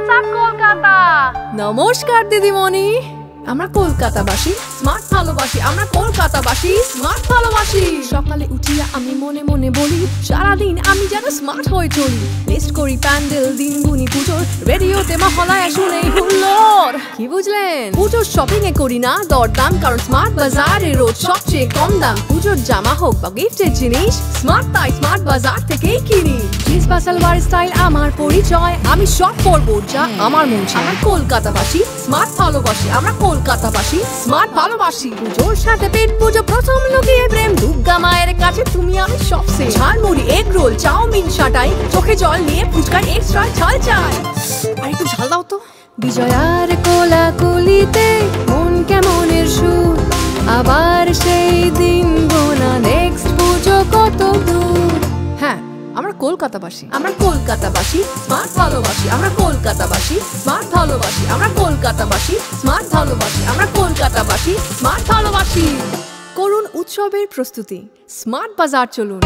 WhatsApp Kolkata. নমস্কার দিদিমণি। আমরা কলকাতাবাসী, স্মার্ট ভালোবাসি। আমরা কলকাতাবাসী, স্মার্ট ভালোবাসি। সকালে উঠিয়া আমি মনে মনে বলি, সারাদিন আমি যেন স্মার্ট হয়ে চলি। লিস্ট করি প্যান্ডেল, দিন গুনি পুজোর, রেডিওতে মহালয়া শুনেই হুল্লোড়। কি বুঝলেন? পুজোর শপিং এ করি না দরদাম, কারণ স্মার্ট বাজারে রোজ সবচেয়ে কম দাম। পুজোর জামা হোক বা গিফটের জিনিস, স্মার্ট তাই স্মার্ট বাজার থেকেই কিনি। জিন্স বা সালোয়ার স্টাইল আমার পরিচয়, আমি সব পরবো যা আমার মন চায়। আমরা কলকাতাবাসী, স্মার্ট ভালোবাসি। আমরা কলকাতাবাসী, স্মার্ট ভালোবাসি। পুজোর সাথে পেট পুজো, প্রথম লুকিয়ে প্রেম, দুর্গা মায়ের কাছে তুমি আমি সবচেয়ে। ঝালমুড়ি, এগ রোল, চাউমিন সাটাই, চোখে জল নিয়ে ফুচকার এক্সট্রা ঝাল চাই। আর একটু ঝাল দাও তো। বিজয়ার কোলাকুলিতে মন কেমনের সুর, আবার সেই দিন গোনা, নেক্সট পুজো কত দূর। হ্যাঁ, আমরা কলকাতাবাসী। আমরা কলকাতাবাসী, স্মার্ট ভালোবাসি। আমরা কলকাতাবাসী, স্মার্ট ভালোবাসি। আমরা কলকাতাবাসী, স্মার্ট ভালোবাসি। আমরা কলকাতাবাসী, স্মার্ট ভালোবাসি। করুন উৎসবের প্রস্তুতি, স্মার্ট বাজার চলুন।